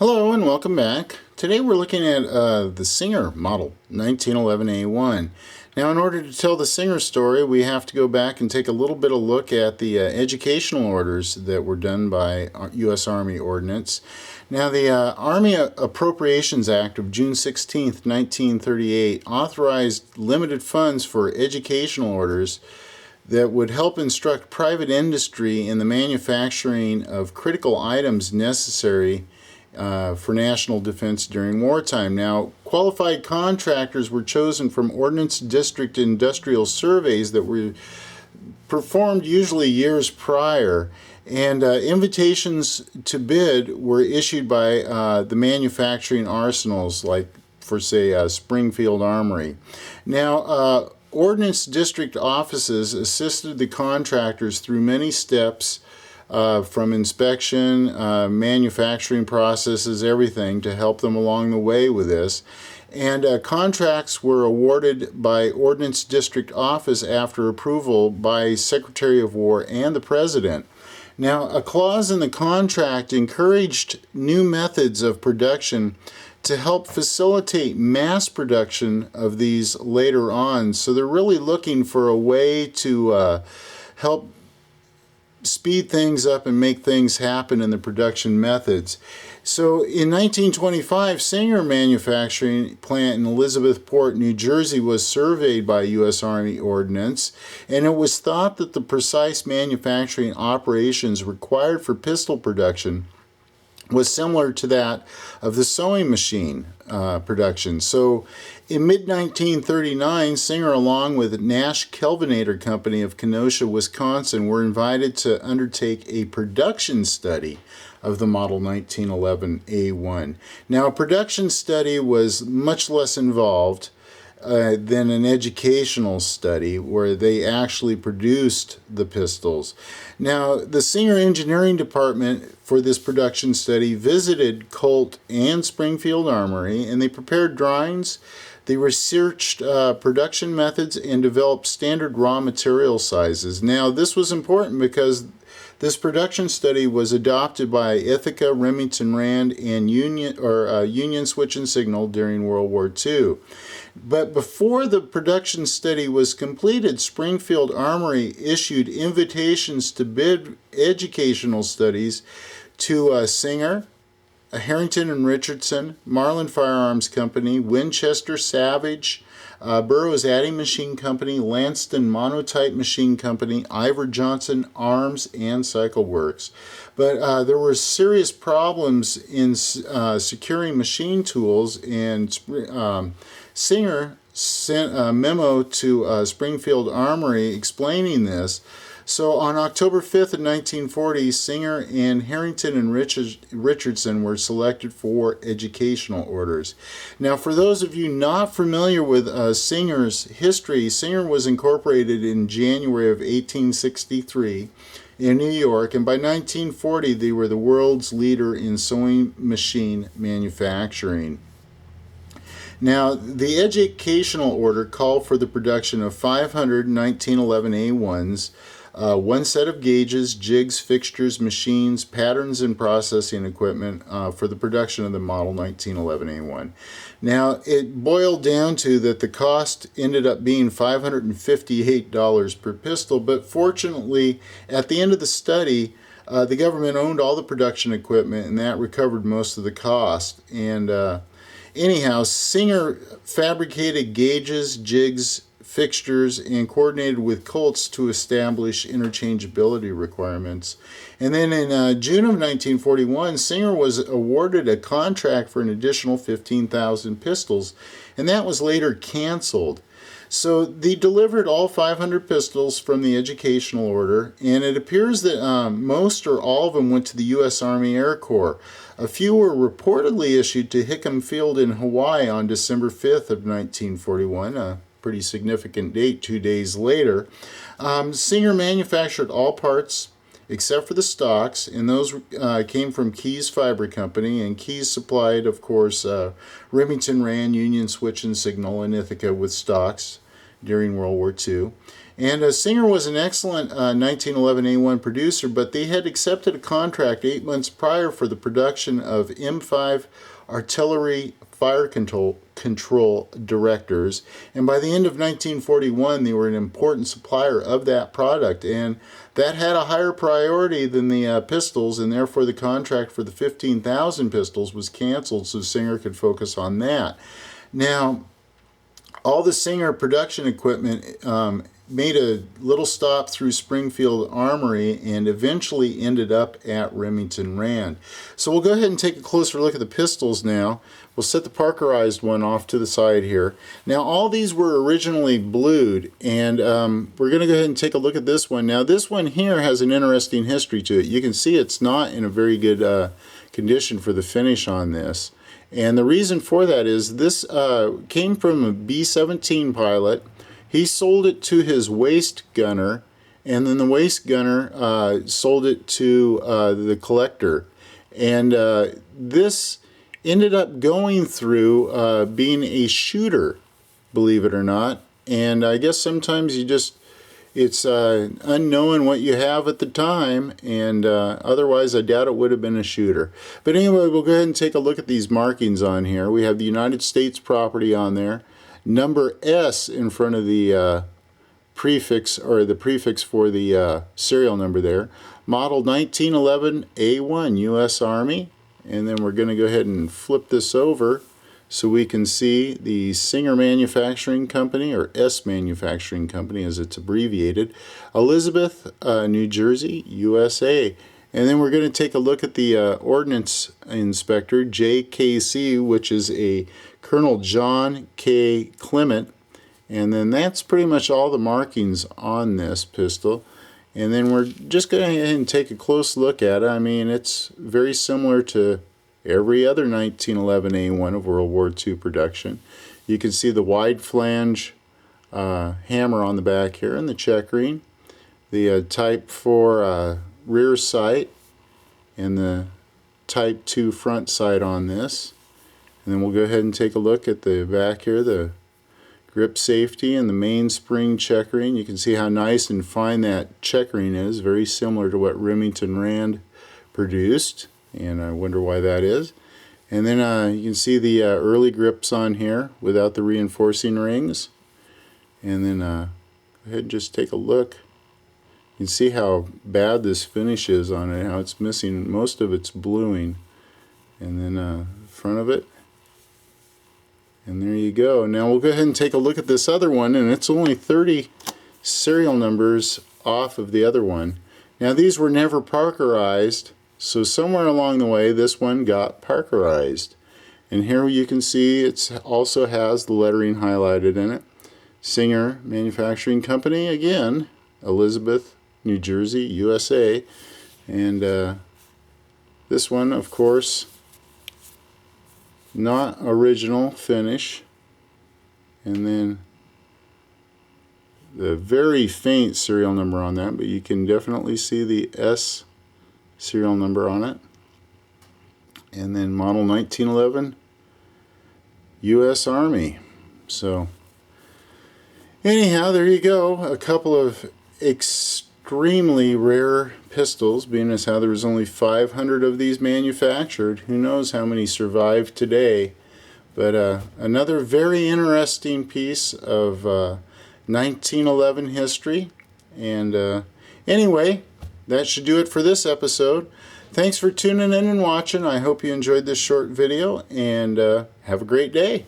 Hello and welcome back. Today we're looking at the Singer model 1911A1. Now, in order to tell the Singer story, we have to go back and take a little bit of look at the educational orders that were done by US Army Ordnance. Now, the Army Appropriations Act of June 16, 1938 authorized limited funds for educational orders that would help instruct private industry in the manufacturing of critical items necessary for national defense during wartime. Now, qualified contractors were chosen from Ordnance District industrial surveys that were performed usually years prior, and invitations to bid were issued by the manufacturing arsenals, like for, say, Springfield Armory. Now, Ordnance District offices assisted the contractors through many steps from inspection, manufacturing processes, everything to help them along the way with this. And contracts were awarded by Ordnance District Office after approval by Secretary of War and the President. Now, a clause in the contract encouraged new methods of production to help facilitate mass production of these later on. So they're really looking for a way to help speed things up and make things happen in the production methods. So in 1925, Singer Manufacturing Plant in Elizabethport, New Jersey was surveyed by U.S. Army Ordnance, and it was thought that the precise manufacturing operations required for pistol production was similar to that of the sewing machine production. So in mid-1939, Singer, along with Nash Kelvinator Company of Kenosha, Wisconsin, were invited to undertake a production study of the Model 1911A1. Now, a production study was much less involved than an educational study where they actually produced the pistols. Now, the Singer Engineering Department for this production study visited Colt and Springfield Armory, and they prepared drawings. They researched production methods and developed standard raw material sizes. Now, this was important because this production study was adopted by Ithaca, Remington Rand, and Union Switch and Signal during World War II. But before the production study was completed, Springfield Armory issued invitations to bid educational studies to Singer, Harrington and Richardson, Marlin Firearms Company, Winchester Savage, Burroughs Adding Machine Company, Lanston Monotype Machine Company, Ivor Johnson Arms, and Cycle Works. But there were serious problems in securing machine tools, and Singer sent a memo to Springfield Armory explaining this. So on October 5th of 1940, Singer and Harrington and Richardson were selected for educational orders. Now, for those of you not familiar with Singer's history, Singer was incorporated in January of 1863 in New York, and by 1940 they were the world's leader in sewing machine manufacturing. Now, the educational order called for the production of 500 1911A1s, one set of gauges, jigs, fixtures, machines, patterns, and processing equipment for the production of the Model 1911A1. Now, it boiled down to that the cost ended up being $558 per pistol, but fortunately, at the end of the study, the government owned all the production equipment, and that recovered most of the cost. And anyhow, Singer fabricated gauges, jigs, fixtures, and coordinated with Colts to establish interchangeability requirements. And then in June of 1941, Singer was awarded a contract for an additional 15,000 pistols, and that was later canceled. So they delivered all 500 pistols from the educational order, and it appears that most or all of them went to the U.S. Army Air Corps. A few were reportedly issued to Hickam Field in Hawaii on December 5th of 1941, a pretty significant date 2 days later. Singer manufactured all parts except for the stocks, and those came from Keyes Fiber Company, and Keyes supplied, of course, Remington Rand, Union Switch and Signal, and Ithaca with stocks during World War II. And Singer was an excellent 1911 A1 producer, but they had accepted a contract 8 months prior for the production of M5 artillery fire control directors, and by the end of 1941 they were an important supplier of that product, and that had a higher priority than the pistols, and therefore the contract for the 15,000 pistols was canceled so Singer could focus on that. Now, all the Singer production equipment made a little stop through Springfield Armory and eventually ended up at Remington Rand. So we'll go ahead and take a closer look at the pistols now. We'll set the Parkerized one off to the side here. Now all these were originally blued, and we're going to go ahead and take a look at this one. Now this one here has an interesting history to it. You can see it's not in a very good condition for the finish on this. And the reason for that is this came from a B-17 pilot. He sold it to his waist gunner, and then the waist gunner sold it to the collector. And this ended up going through being a shooter, believe it or not. And I guess sometimes it's unknown what you have at the time, and otherwise I doubt it would have been a shooter. But anyway, we'll go ahead and take a look at these markings on here. We have the United States property on there. Number S in front of the prefix, or the prefix for the serial number there. Model 1911 A1 US Army. And then we're going to go ahead and flip this over so we can see the Singer Manufacturing Company, or S Manufacturing Company as it's abbreviated, Elizabeth, New Jersey, USA. And then we're going to take a look at the Ordnance Inspector, JKC, which is a Colonel John K. Clement. And then that's pretty much all the markings on this pistol. And then we're just going to go ahead and take a close look at it. I mean, it's very similar to every other 1911 A1 of World War II production. You can see the wide flange hammer on the back here and the checkering. The Type 4 rear sight and the Type 2 front sight on this. And then we'll go ahead and take a look at the back here, the grip safety and the mainspring checkering. You can see how nice and fine that checkering is, very similar to what Remington Rand produced, and I wonder why that is. And then you can see the early grips on here without the reinforcing rings. And then go ahead and just take a look. You can see how bad this finish is on it, how it's missing most of its bluing. And then front of it. And there you go. Now we'll go ahead and take a look at this other one, and it's only 30 serial numbers off of the other one. Now these were never Parkerized, so somewhere along the way this one got Parkerized. And here you can see it also has the lettering highlighted in it. Singer Manufacturing Company, again, Elizabeth, New Jersey, USA. And this one, of course, not original finish. And then the very faint serial number on that, but you can definitely see the S serial number on it. And then model 1911 US Army. So anyhow, there you go. A couple of extremely rare pistols, being as how there was only 500 of these manufactured. Who knows how many survive today. But another very interesting piece of 1911 history. And anyway, that should do it for this episode. Thanks for tuning in and watching. I hope you enjoyed this short video, and have a great day.